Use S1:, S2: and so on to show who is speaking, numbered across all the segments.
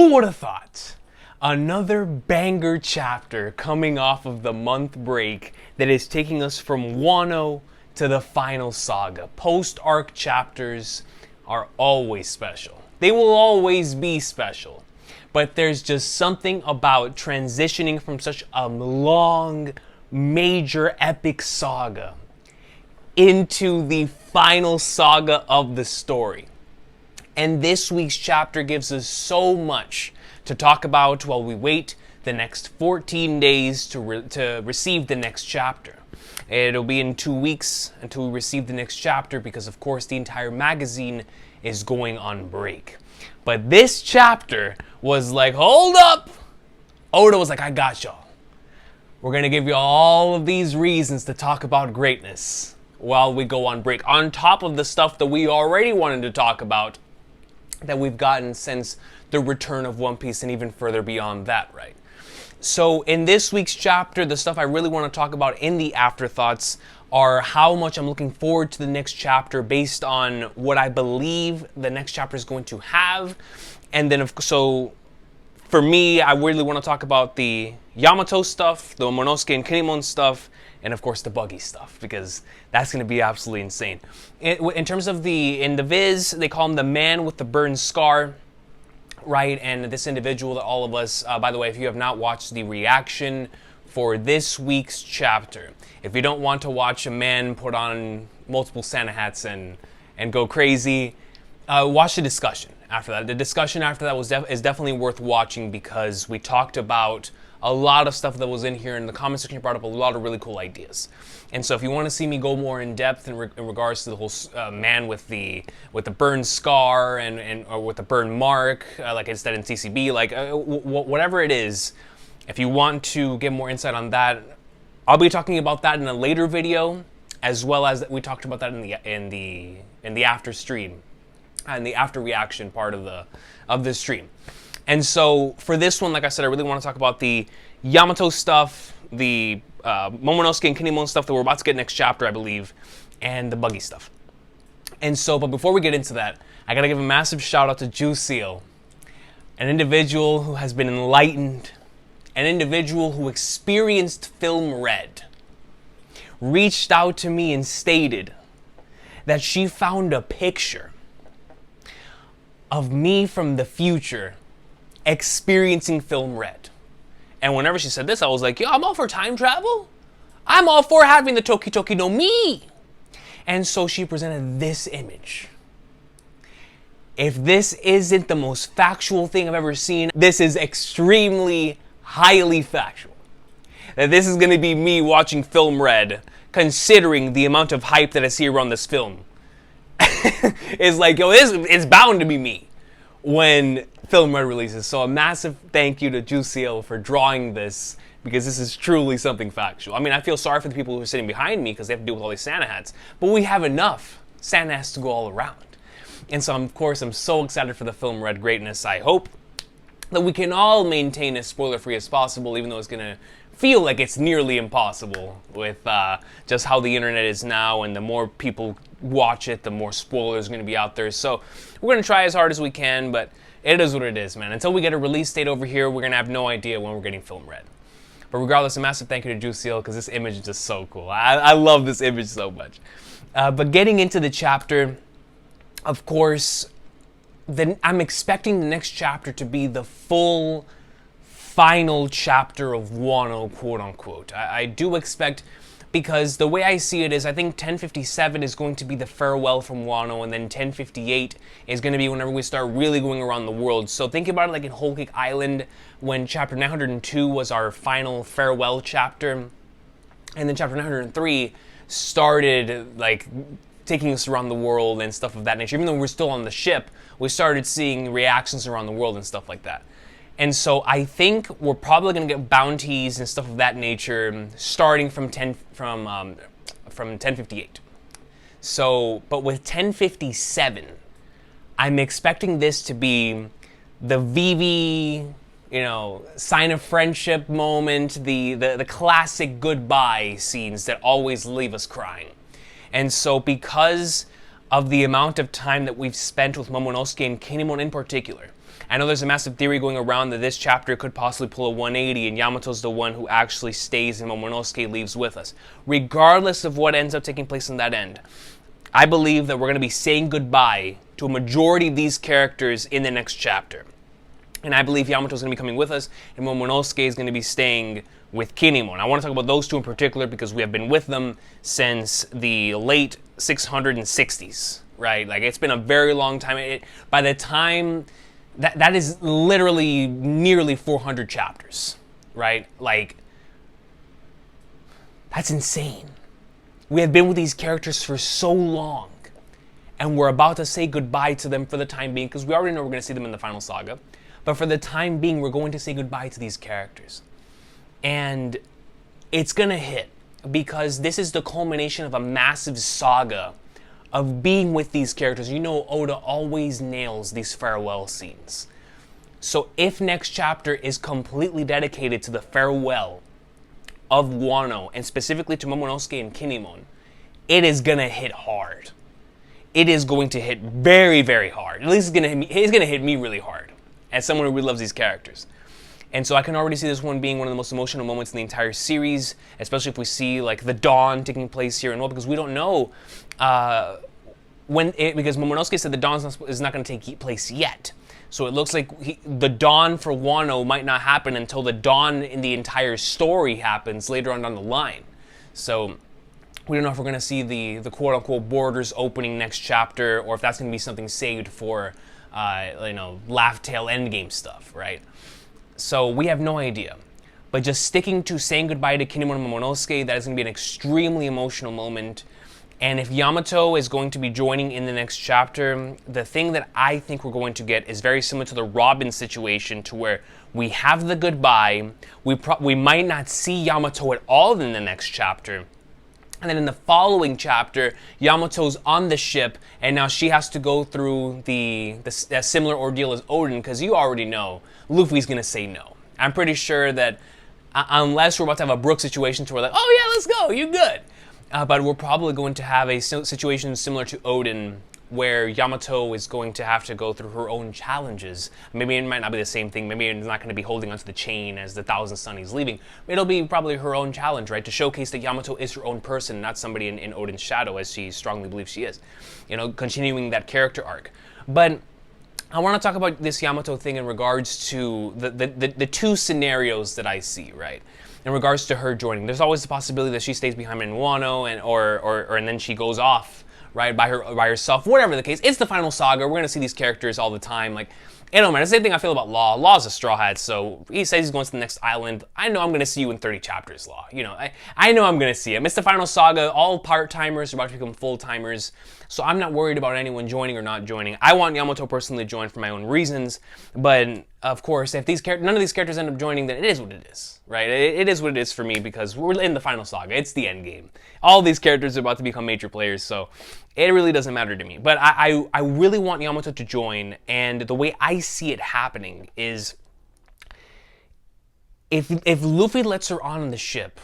S1: Who would have thought? Another banger chapter coming off of the month break that is taking us from Wano to the final saga. Post-arc chapters are always special. They will always be special. But there's just something about transitioning from such a long, major, epic saga into the final saga of the story. And this week's chapter gives us so much to talk about while we wait the next 14 days to receive the next chapter. It'll be in 2 weeks until we receive the next chapter because, of course, the entire magazine is going on break. But this chapter was like, hold up! Oda was like, I got y'all. We're going to give you all of these reasons to talk about greatness while we go on break, on top of the stuff that we already wanted to talk about that we've gotten since the return of One Piece and even further beyond that, right? So in this week's chapter, the stuff I really want to talk about in the Afterthoughts are how much I'm looking forward to the next chapter based on what I believe the next chapter is going to have. And then, so for me, I really want to talk about the Yamato stuff, the Momonosuke and Kinemon stuff, and of course the Buggy stuff, because that's going to be absolutely insane. In terms of in the Viz, they call him the man with the burned scar, right? And this individual that all of us, by the way, if you have not watched the reaction for this week's chapter, if you don't want to watch a man put on multiple Santa hats and go crazy, watch the discussion after that. The discussion after that is definitely worth watching because we talked about a lot of stuff that was in here, and the comment section brought up a lot of really cool ideas. And so if you want to see me go more in depth in regards to the whole man with the burned scar or with the burn mark, like I said in TCB, like whatever it is, if you want to get more insight on that, I'll be talking about that in a later video, as well as we talked about that in the after stream, and the after reaction part of the stream. And so for this one, like I said, I really want to talk about the Yamato stuff, the Momonosuke and Kinemon stuff that we're about to get next chapter, I believe, and the Buggy stuff. And so, but before we get into that, I gotta give a massive shout out to Juiceal, an individual who has been enlightened, an individual who experienced Film Red, reached out to me and stated that she found a picture of me from the future experiencing Film Red. And whenever she said this, I was like, yo, I'm all for time travel. I'm all for having the Toki Toki no Mi. And so she presented this image. If this isn't the most factual thing I've ever seen, this is extremely, highly factual. That this is going to be me watching Film Red, considering the amount of hype that I see around this film. It's like, yo, it's bound to be me when Film Red releases. So a massive thank you to Juiceal for drawing this, because this is truly something factual. I mean, I feel sorry for the people who are sitting behind me because they have to deal with all these Santa hats, but we have enough Santa hats to go all around. And so, of course, I'm so excited for the Film Red greatness. I hope that we can all maintain as spoiler-free as possible, even though it's going to feel like it's nearly impossible with just how the internet is now, and the more people watch it, the more spoilers are going to be out there. So we're going to try as hard as we can, but it is what it is, man. Until we get a release date over here, we're going to have no idea when we're getting Film Red. But regardless, a massive thank you to Juiceal, because this image is just so cool. I love this image so much. But getting into the chapter, of course, I'm expecting the next chapter to be the full final chapter of Wano, quote unquote. I do expect, because the way I see it is, I think 1057 is going to be the farewell from Wano, and then 1058 is going to be whenever we start really going around the world. So think about it like in Whole Cake Island, when chapter 902 was our final farewell chapter, and then chapter 903 started like taking us around the world and stuff of that nature. Even though we're still on the ship, we started seeing reactions around the world and stuff like that. And so I think we're probably going to get bounties and stuff of that nature starting from 1058. So, but with 1057, I'm expecting this to be the Vivi, sign of friendship moment, the classic goodbye scenes that always leave us crying. And so because of the amount of time that we've spent with Momonosuke and Kinemon in particular, I know there's a massive theory going around that this chapter could possibly pull a 180 and Yamato's the one who actually stays and Momonosuke leaves with us. Regardless of what ends up taking place in that end, I believe that we're going to be saying goodbye to a majority of these characters in the next chapter. And I believe Yamato's going to be coming with us, and Momonosuke is going to be staying with Kinemon. I want to talk about those two in particular because we have been with them since the late 660s, right? Like, it's been a very long time. By the time, that is literally nearly 400 chapters, right? Like, that's insane. We have been with these characters for so long, and we're about to say goodbye to them for the time being, because we already know we're going to see them in the final saga. But for the time being, we're going to say goodbye to these characters. And it's going to hit, because this is the culmination of a massive saga of being with these characters. You know, Oda always nails these farewell scenes. So if next chapter is completely dedicated to the farewell of Wano, and specifically to Momonosuke and Kinemon, it is going to hit hard. It is going to hit very, very hard. At least it's going to hit me really hard, as someone who really loves these characters. And so I can already see this one being one of the most emotional moments in the entire series, especially if we see like the dawn taking place here and all, because we don't know because Momonosuke said the dawn is not going to take place yet. So it looks like the dawn for Wano might not happen until the dawn in the entire story happens later on down the line. So we don't know if we're going to see the quote-unquote borders opening next chapter, or if that's going to be something saved for, Laugh Tale Endgame stuff, right? So we have no idea. But just sticking to saying goodbye to Kinemon and Momonosuke, that is going to be an extremely emotional moment. And if Yamato is going to be joining in the next chapter, the thing that I think we're going to get is very similar to the Robin situation, to where we have the goodbye, we might not see Yamato at all in the next chapter, and then in the following chapter, Yamato's on the ship, and now she has to go through the similar ordeal as Oden, because you already know Luffy's going to say no. I'm pretty sure that unless we're about to have a Brook situation to where like, oh yeah, let's go, you good. But we're probably going to have a situation similar to Oden, where Yamato is going to have to go through her own challenges. Maybe it might not be the same thing. Maybe it's not going to be holding onto the chain as the Thousand Sunnies leaving. It'll be probably her own challenge, right? To showcase that Yamato is her own person, not somebody in Oden's shadow, as she strongly believes she is. You know, continuing that character arc. But I want to talk about this Yamato thing in regards to the two scenarios that I see, right? In regards to her joining. There's always the possibility that she stays behind in Wano and then she goes off, right, by herself, whatever the case. It's the final saga. We're going to see these characters all the time. Like, it don't matter. The same thing I feel about Law. Law's a Straw Hat, so he says he's going to the next island. I know I'm going to see you in 30 chapters, Law. You know, I know I'm going to see him. It's the final saga. All part-timers are about to become full-timers, so I'm not worried about anyone joining or not joining. I want Yamato personally to join for my own reasons, but of course, if none of these characters end up joining, then it is what it is, right? It is what it is for me, because we're in the final saga. It's the end game. All these characters are about to become major players, so it really doesn't matter to me. But I really want Yamato to join, and the way I see it happening is if Luffy lets her on the ship,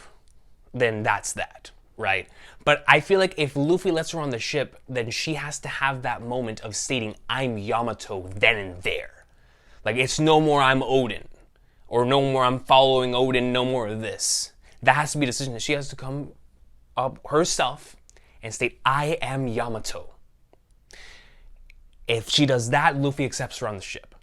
S1: then that's that, right? But I feel like if Luffy lets her on the ship, then she has to have that moment of stating, I'm Yamato then and there. Like, it's no more I'm Oden, or no more I'm following Oden, no more of this. That has to be a decision that she has to come up herself and state, I am Yamato. If she does that, Luffy accepts her on the ship.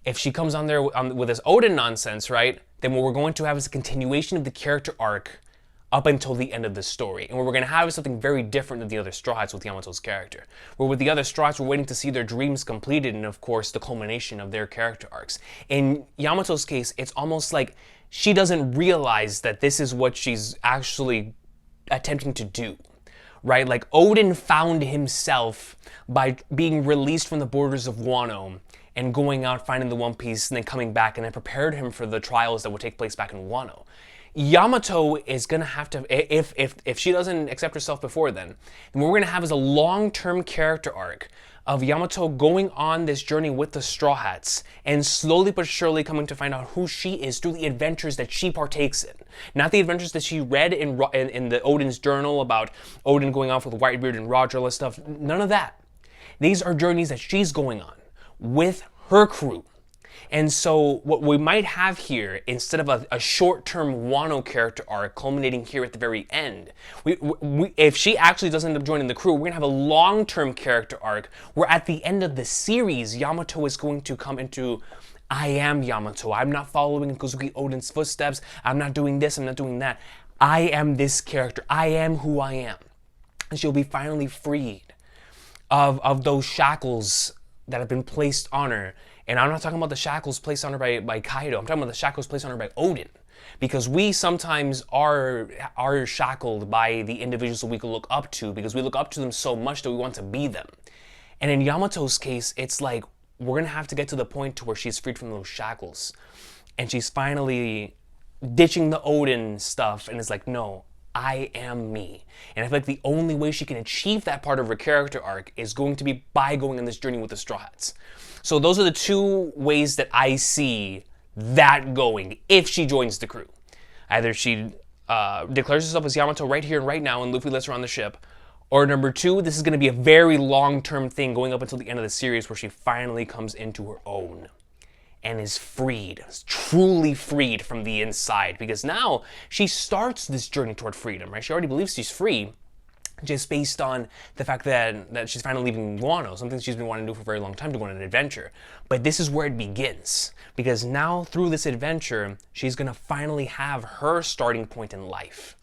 S1: If she comes on there with this Oden nonsense, right, then what we're going to have is a continuation of the character arc up until the end of the story. And what we're going to have is something very different than the other Straw Hats with Yamato's character. Where with the other Straw Hats, we're waiting to see their dreams completed and, of course, the culmination of their character arcs. In Yamato's case, it's almost like she doesn't realize that this is what she's actually attempting to do. Right? Like, Oden found himself by being released from the borders of Wano and going out, finding the One Piece, and then coming back, and then prepared him for the trials that would take place back in Wano. Yamato is going to have to, if she doesn't accept herself before then what we're going to have is a long-term character arc of Yamato going on this journey with the Straw Hats and slowly but surely coming to find out who she is through the adventures that she partakes in. Not the adventures that she read in the Oden's journal about Oden going off with Whitebeard and Roger, all this stuff. None of that. These are journeys that she's going on with her crew. And so what we might have here, instead of a short-term Wano character arc culminating here at the very end, if she actually doesn't end up joining the crew, we're going to have a long-term character arc where at the end of the series, Yamato is going to come into, I am Yamato. I'm not following Kozuki Oden's footsteps. I'm not doing this. I'm not doing that. I am this character. I am who I am. And she'll be finally freed of those shackles that have been placed on her. And I'm not talking about the shackles placed on her by Kaido. I'm talking about the shackles placed on her by Oden. Because we sometimes are shackled by the individuals that we can look up to, because we look up to them so much that we want to be them. And in Yamato's case, it's like we're going to have to get to the point to where she's freed from those shackles. And she's finally ditching the Oden stuff and is like, no, I am me. And I feel like the only way she can achieve that part of her character arc is going to be by going on this journey with the Straw Hats. So those are the two ways that I see that going if she joins the crew. Either she declares herself as Yamato right here and right now and Luffy lets her on the ship, or number two, this is going to be a very long-term thing going up until the end of the series where she finally comes into her own and is freed, is truly freed from the inside, because now she starts this journey toward freedom, right? She already believes she's free, just based on the fact that she's finally leaving Wano, something she's been wanting to do for a very long time, to go on an adventure. But this is where it begins, because now through this adventure, she's going to finally have her starting point in life.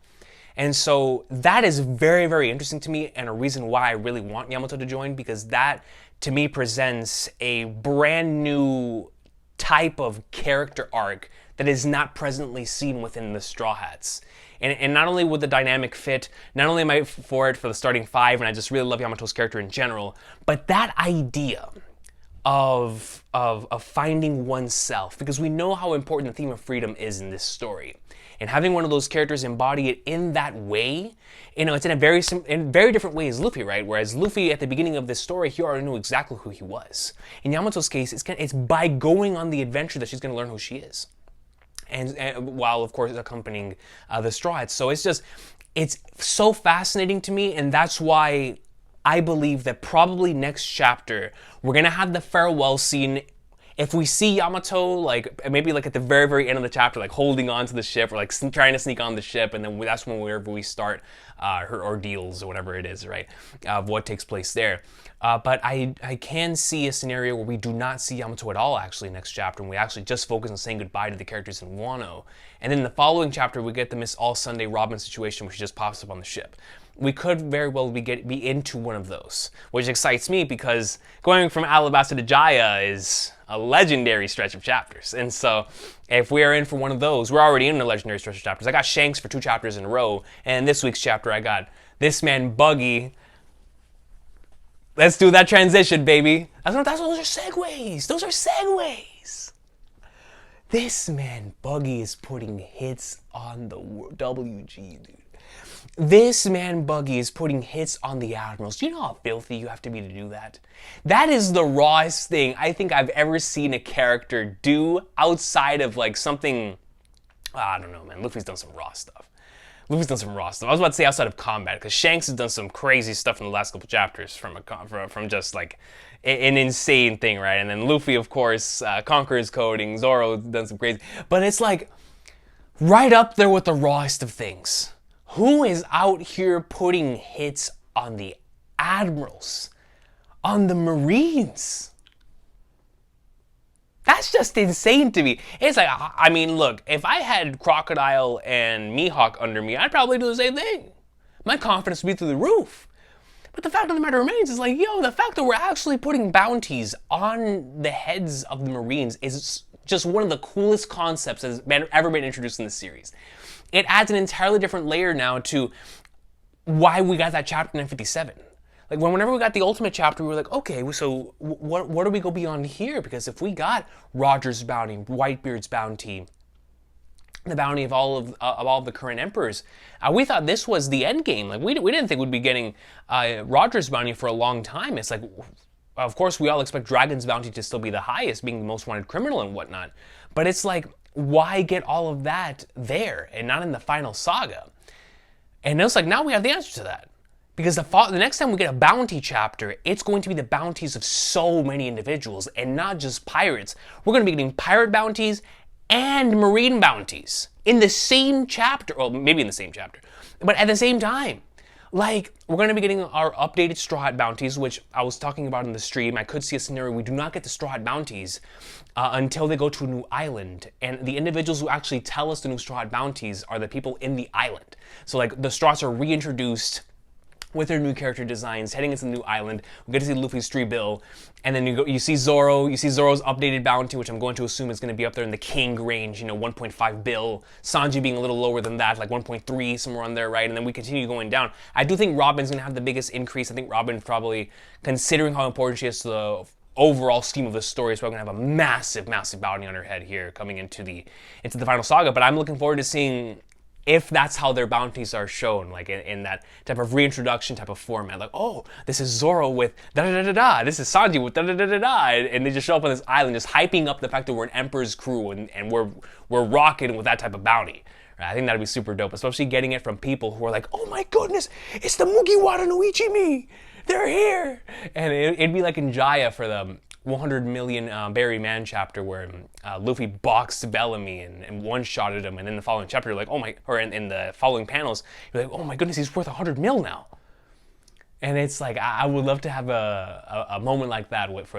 S1: And so that is very, very interesting to me, and a reason why I really want Yamato to join, because that, to me, presents a brand new type of character arc that is not presently seen within the Straw Hats. And not only would the dynamic fit, not only am I for it for the starting five, and I just really love Yamato's character in general, but that idea of finding oneself, because we know how important the theme of freedom is in this story. And having one of those characters embody it in that way, you know, it's in a very different way as Luffy, right? Whereas Luffy, at the beginning of this story, he already knew exactly who he was. In Yamato's case, it's by going on the adventure that she's going to learn who she is. And while, of course, accompanying the Straw Hats. So it's so fascinating to me, and that's why I believe that probably next chapter, we're going to have the farewell scene. If we see Yamato, like, maybe like at the very, very end of the chapter, like holding on to the ship, or like trying to sneak on the ship, and then that's whenever we start her ordeals, or whatever it is, right, of what takes place there. But I can see a scenario where we do not see Yamato at all, actually, next chapter, and we actually just focus on saying goodbye to the characters in Wano. And then in the following chapter, we get the Miss All Sunday Robin situation, where she just pops up on the ship. We could very well be into one of those, which excites me, because going from Alabasta to Jaya is a legendary stretch of chapters. And so if we are in for one of those, we're already in a legendary stretch of chapters. I got Shanks for 2 chapters in a row, and in this week's chapter, I got this man Buggy. Let's do that transition, baby. Those are segues. Those are segues. This man Buggy is putting hits on the WG, dude. This man Buggy is putting hits on the Admirals. Do you know how filthy you have to be to do that? That is the rawest thing I think I've ever seen a character do outside of like something, I don't know, man. Luffy's done some raw stuff. I was about to say outside of combat, because Shanks has done some crazy stuff in the last couple chapters from just like an insane thing, right? And then Luffy, of course, conquers coding. Zoro done some crazy, but it's like right up there with the rawest of things. Who is out here putting hits on the Admirals, on the Marines? That's just insane to me. It's like, I mean, look, if I had Crocodile and Mihawk under me, I'd probably do the same thing. My confidence would be through the roof. But the fact of the matter remains is like, yo, the fact that we're actually putting bounties on the heads of the Marines is just one of the coolest concepts that has ever been introduced in this series. It adds an entirely different layer now to why we got that chapter in 57. Like, whenever we got the Ultimate chapter, we were like, okay, so what do we go beyond here? Because if we got Roger's bounty, Whitebeard's bounty, the bounty of all of the current emperors, we thought this was the end game. Like, we didn't think we'd be getting Roger's bounty for a long time. It's like, of course, we all expect Dragon's bounty to still be the highest, being the most wanted criminal and whatnot. But it's like, why get all of that there and not in the final saga? And it's like, now we have the answer to that. Because the next time we get a bounty chapter, it's going to be the bounties of so many individuals and not just pirates. We're going to be getting pirate bounties and marine bounties in the same chapter. Well, maybe in the same chapter, but at the same time. Like, we're going to be getting our updated Straw Hat bounties, which I was talking about in the stream. I could see a scenario we do not get the Straw Hat bounties until they go to a new island. And the individuals who actually tell us the new Straw Hat bounties are the people in the island. So, like, the Straws are reintroduced with their new character designs, heading into the new island. We get to see Luffy's 3 bill, and then you see Zoro, you see Zoro's updated bounty, which I'm going to assume is going to be up there in the king range, 1.5 bill. Sanji being a little lower than that, like 1.3, somewhere on there, right? And then we continue going down. I do think Robin's going to have the biggest increase. I think Robin probably, considering how important she is to the overall scheme of the story, is probably going to have a massive, massive bounty on her head here coming into the final saga. But I'm looking forward to seeing if that's how their bounties are shown, like in that type of reintroduction type of format. Like, oh, this is Zoro with da-da-da-da-da, this is Sanji with da-da-da-da-da, and they just show up on this island just hyping up the fact that we're an Emperor's crew and we're rocking with that type of bounty. Right? I think that'd be super dope, especially getting it from people who are like, oh my goodness, it's the Mugiwara no Ichimi! They're here! And it'd be like in Jaya for the 100 million Barry Man chapter where Luffy boxed Bellamy and one-shotted him, and in the following chapter you're like, oh my, or in the following panels, you're like, oh my goodness, he's worth 100 mil now. And it's like, I would love to have a moment like that with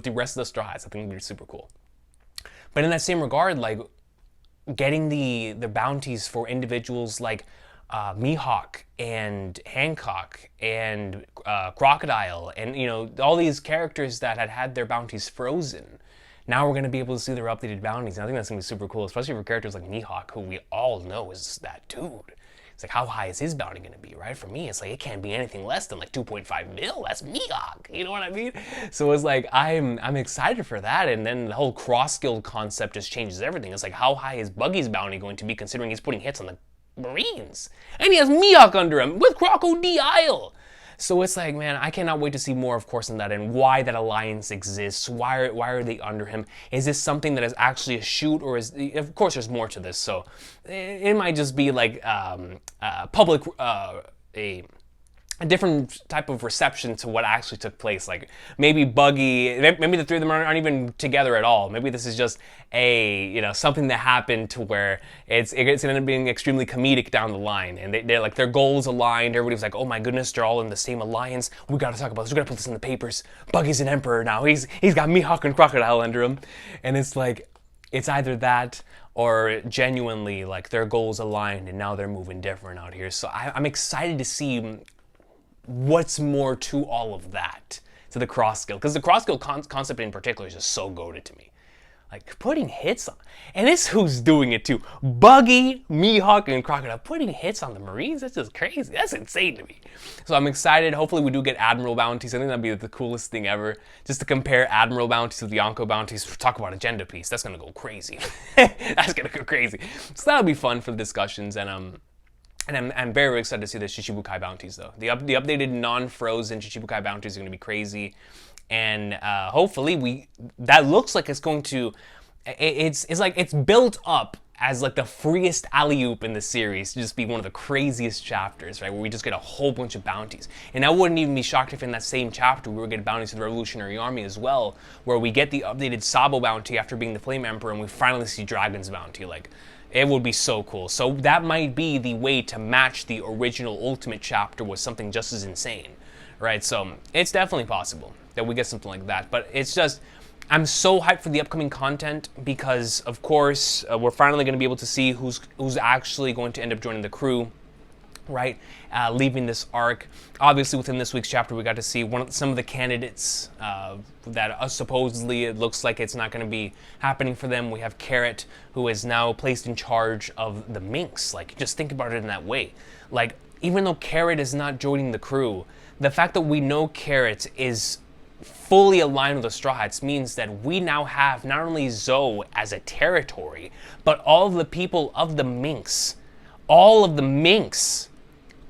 S1: the rest of the Straw Hats. I think it would be super cool. But in that same regard, like, getting the bounties for individuals like Mihawk and Hancock and Crocodile and all these characters that had their bounties frozen. Now we're going to be able to see their updated bounties, and I think that's going to be super cool, especially for characters like Mihawk, who we all know is that dude. It's like, how high is his bounty going to be, right? For me, it's like, it can't be anything less than like 2.5 mil. That's Mihawk, you know what I mean? So it's like, I'm excited for that, and then the whole cross-guild concept just changes everything. It's like, how high is Buggy's bounty going to be, considering he's putting hits on the Marines? And he has Mihawk under him with Crocodile. So it's like, man, I cannot wait to see more, of course, in that, and why that alliance exists. Why are they under him? Is this something that is actually a shoot, or is, of course, there's more to this. So it might just be like public, a different type of reception to what actually took place. Like maybe Buggy, maybe the three of them aren't even together at all. Maybe this is just something that happened to where it's going to end up being extremely comedic down the line, and they're like, their goals aligned. Everybody's like, oh my goodness, they're all in the same alliance. We got to talk about this. We got to put this in the papers. Buggy's an emperor now. He's got Mihawk and Crocodile under him, and it's like, it's either that or genuinely like their goals aligned and now they're moving different out here. So I'm excited to see what's more to all of that, to the cross-guild, because the cross-guild concept in particular is just so goated to me. Like, putting hits on, and it's who's doing it too. Buggy, Mihawk, and Crocodile putting hits on the Marines, that's just crazy. That's insane to me. So I'm excited. Hopefully we do get Admiral bounties. I think that'd be the coolest thing ever. Just to compare Admiral bounties with Yonko bounties. Talk about agenda piece. That's gonna go crazy. That's gonna go crazy. So that'll be fun for the discussions, and I'm very, very excited to see the Shichibukai bounties, though. The updated non-frozen Shichibukai bounties are going to be crazy. And hopefully that looks like it's going to, it's like it's built up as like the freest alley-oop in the series to just be one of the craziest chapters, right? Where we just get a whole bunch of bounties. And I wouldn't even be shocked if in that same chapter we were getting bounties for the Revolutionary Army as well, where we get the updated Sabo bounty after being the Flame Emperor, and we finally see Dragon's bounty. Like, it would be so cool. So that might be the way to match the original Ultimate chapter with something just as insane, right? So it's definitely possible that we get something like that. But it's just, I'm so hyped for the upcoming content because, of course, we're finally going to be able to see who's actually going to end up joining the crew, right? Leaving this arc. Obviously, within this week's chapter, we got to see some of the candidates that supposedly it looks like it's not going to be happening for them. We have Carrot, who is now placed in charge of the Minx. Like, just think about it in that way. Like, even though Carrot is not joining the crew, the fact that we know Carrot is fully aligned with the Straw Hats means that we now have not only Zoe as a territory, but all of the people of the Minx. All of the Minx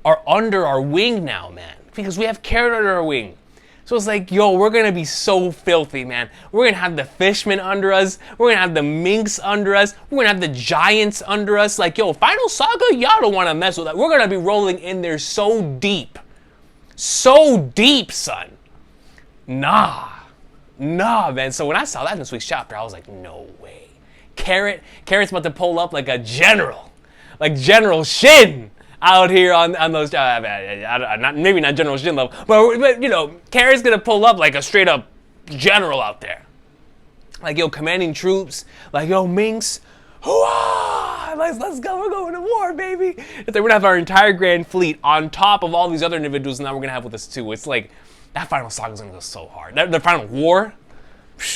S1: are under our wing now, man, because we have Carrot under our wing. So it's like, yo, we're gonna be so filthy, man. We're gonna have the Fishmen under us. We're gonna have the Minx under us. We're gonna have the Giants under us. Like, yo, Final Saga, y'all don't wanna mess with that. We're gonna be rolling in there so deep. So deep, son. Nah, man. So when I saw that in this week's chapter, I was like, no way. Carrot's about to pull up like a general, like General Shin out here on those. Maybe not General Shin level, but you know, Carrot's gonna pull up like a straight up general out there. Like, yo, commanding troops. Like, yo, Minx. Hoo-ah! Let's go. We're going to war, baby. We're going to have our entire Grand Fleet on top of all these other individuals now we're going to have with us, too. It's like, that final saga is going to go so hard. The final war,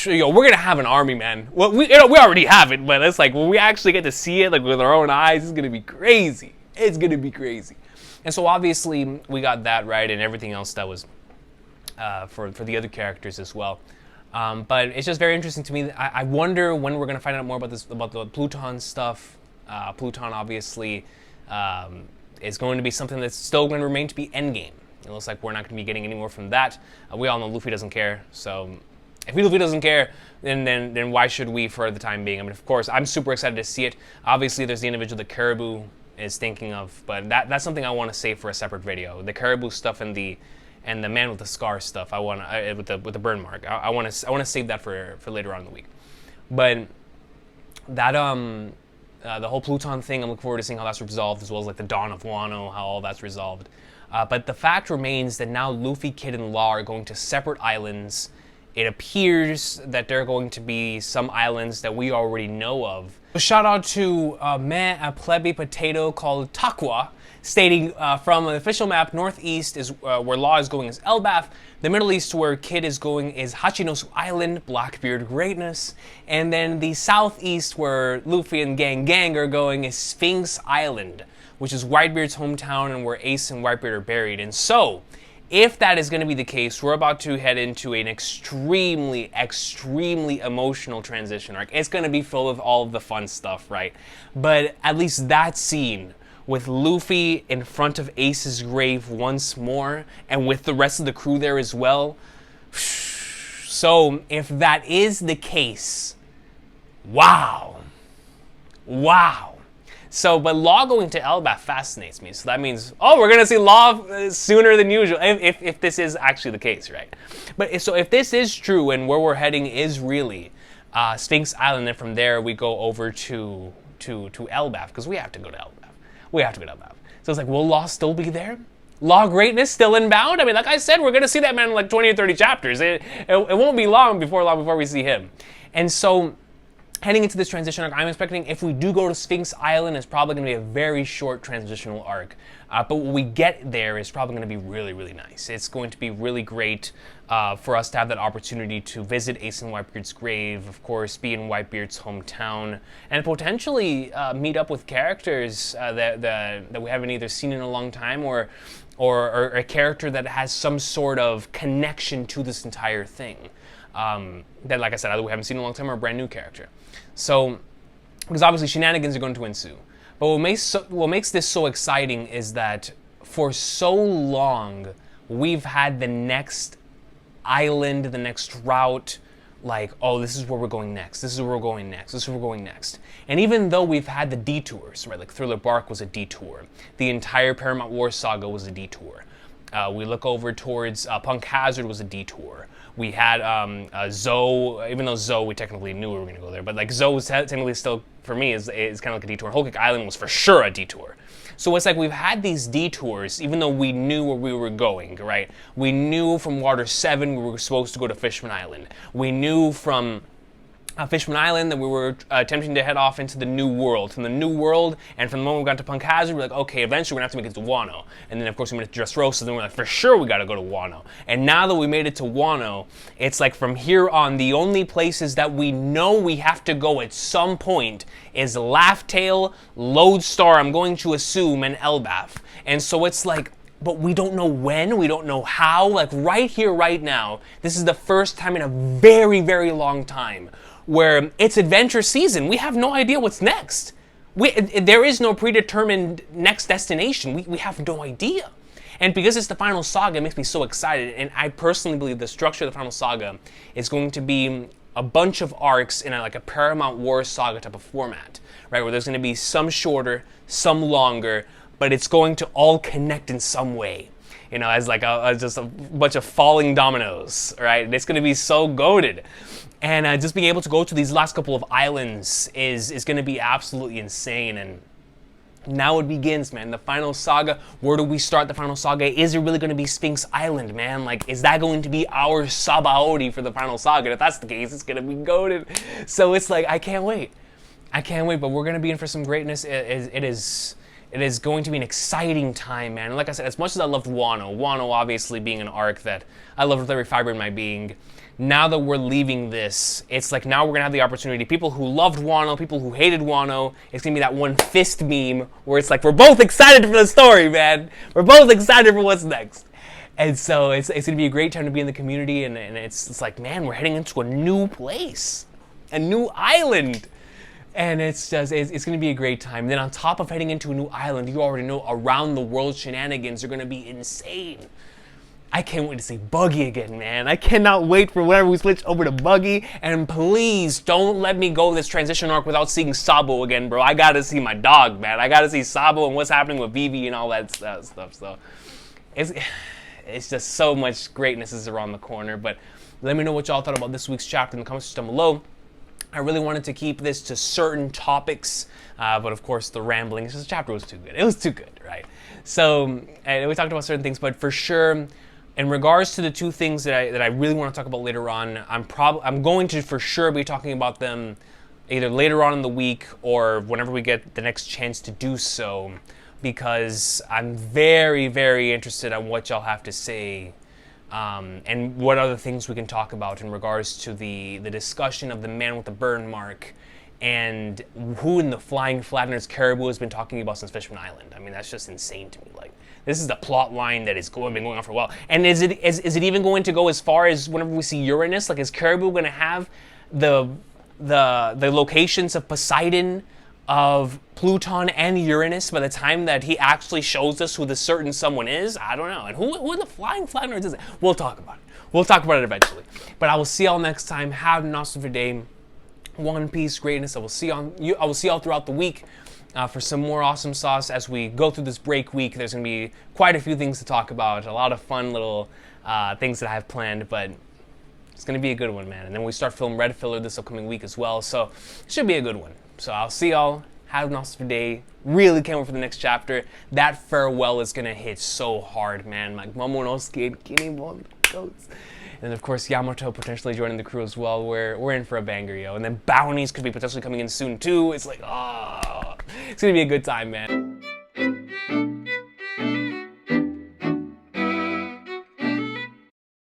S1: yo, we're going to have an army, man. Well, we already have it, but it's like, when we actually get to see it, like, with our own eyes, it's going to be crazy. It's going to be crazy. And so, obviously, we got that right and everything else that was for the other characters as well. But it's just very interesting to me. I wonder when we're going to find out more about the Pluton stuff. Pluton obviously is going to be something that's still going to remain to be endgame. It looks like we're not going to be getting any more from that. We all know Luffy doesn't care. So if Luffy doesn't care, then why should we for the time being? I mean, of course, I'm super excited to see it. Obviously, there's the individual that Caribou is thinking of, but that's something I want to save for a separate video. The Caribou stuff and the man with the scar stuff, I want with the burn mark. I want to save that for later on in the week. But that the whole Pluton thing, I'm looking forward to seeing how that's resolved, as well as like the Dawn of Wano, how all that's resolved. But the fact remains that now Luffy, Kid, and Law are going to separate islands. It appears that there are going to be some islands that we already know of. A shout out to a plebby potato called Takwa, stating from an official map, northeast is where Law is going is Elbaf, the Middle East where Kid is going is Hachinosu Island, Blackbeard Greatness, and then the southeast where Luffy and Gang are going is Sphinx Island, which is Whitebeard's hometown and where Ace and Whitebeard are buried. And so, if that is going to be the case, we're about to head into an extremely emotional transition arc. It's going to be full of all of the fun stuff, right? But at least that scene with Luffy in front of Ace's grave once more, and with the rest of the crew there as well. So, if that is the case, wow. So, but Law going to Elbaf fascinates me. So that means, we're going to see Law sooner than usual, if this is actually the case, right? But so if this is true and where we're heading is really Sphinx Island, then from there we go over to Elbaf, because we have to go to Elbaf. So it's like, will Law still be there? Law greatness still inbound? I mean, like I said, we're going to see that man in like 20 or 30 chapters. It won't be long before we see him. And so, heading into this transition arc, I'm expecting if we do go to Sphinx Island, it's probably going to be a very short transitional arc. But when we get there, it's probably going to be really nice. It's going to be really great for us to have that opportunity to visit Ace and Whitebeard's grave, of course, be in Whitebeard's hometown, and potentially meet up with characters that we haven't either seen in a long time or a character that has some sort of connection to this entire thing. That, like I said, either we haven't seen in a long time or a brand new character. So, because obviously shenanigans are going to ensue. But what makes this so exciting is that for so long, we've had the next island, the next route, like, oh, this is where we're going next, this is where we're going next, this is where we're going next. And even though we've had the detours, right, like Thriller Bark was a detour, the entire Paramount War saga was a detour. We look over towards Punk Hazard was a detour. We had Zoe, even though Zoe we technically knew we were going to go there, but like Zoe was technically still, for me, is kind of like a detour. Whole Cake Island was for sure a detour. So it's like we've had these detours, even though we knew where we were going, right? We knew from Water 7 we were supposed to go to Fishman Island. We knew from Fishman Island that we were attempting to head off into the New World. From the New World, and from the moment we got to Punk Hazard, we're like, okay, eventually we're going to have to make it to Wano. And then, of course, we made it to Dressrosa, then we're like, for sure we got to go to Wano. And now that we made it to Wano, it's like from here on, the only places that we know we have to go at some point is Laugh-Tale, Lodestar, I'm going to assume, and Elbaf. And so it's like, but we don't know when, we don't know how. Like right here, right now, this is the first time in a very long time where it's adventure season. We have no idea what's next. There is no predetermined next destination. We have no idea. And because it's the final saga, it makes me so excited. And I personally believe the structure of the final saga is going to be a bunch of arcs in like a Paramount War saga type of format, right? Where there's going to be some shorter, some longer, but it's going to all connect in some way. you know, as like just a bunch of falling dominoes, right? And it's gonna be so goated. And just being able to go to these last couple of islands is gonna be absolutely insane. And now it begins, man. The final saga. Where do we start the final saga? Is it really going to be Sphinx Island, man? Like, is that going to be our Sabaody for the final saga? If that's the case, it's going to be goated. So it's like, I can't wait. I can't wait, but we're going to be in for some greatness. It is going to be an exciting time, man. And like I said, as much as I loved Wano obviously being an arc that I loved with every fiber in my being, now that we're leaving this, it's like now we're gonna have the opportunity. People who loved Wano, people who hated Wano, it's gonna be that one fist meme where it's like we're both excited for the story, man. We're both excited for what's next. And so it's gonna be a great time to be in the community, and it's like, man, we're heading into a new place, a new island. And it's gonna be a great time. And then on top of heading into a new island, you already know around the world shenanigans are gonna be insane. I can't wait to see Buggy again, man. I cannot wait for whenever we switch over to Buggy. And please don't let me go this transition arc without seeing Sabo again, bro. I gotta see my dog, man. I gotta see Sabo and what's happening with Vivi and all that stuff. So it's just so much greatness is around the corner. But let me know what y'all thought about this week's chapter in the comments down below. I really wanted to keep this to certain topics, but of course the rambling, this chapter was too good. It was too good, right? So and we talked about certain things, but for sure, in regards to the two things that I really want to talk about later on, I'm going to for sure be talking about them either later on in the week or whenever we get the next chance to do so, because I'm very, very interested on what y'all have to say, and what other things we can talk about in regards to the discussion of the man with the burn mark and who in the Flying Flatteners Caribou has been talking about since Fishman Island. I mean, that's just insane to me. Like, this is the plot line that is been going on for a while. And is it even going to go as far as whenever we see Uranus? Like, is Caribou going to have the locations of Poseidon, of Pluton, and Uranus by the time that he actually shows us who the certain someone is? I don't know. And who the Flying Flatteners is? We'll talk about it. We'll talk about it eventually. But I will see y'all next time. Have an awesome day. One Piece greatness. I will see y'all throughout the week. For some more awesome sauce as we go through this break week. There's going to be quite a few things to talk about, a lot of fun little things that I have planned, but it's going to be a good one, man. And then we start filming Red Filler this upcoming week as well, so it should be a good one. So I'll see y'all. Have an awesome day. Really can't wait for the next chapter. That farewell is going to hit so hard, man. Like Momonosuke and Kinemon goats. And of course, Yamato potentially joining the crew as well. We're in for a banger, yo. And then bounties could be potentially coming in soon too. It's like, oh, it's gonna be a good time, man.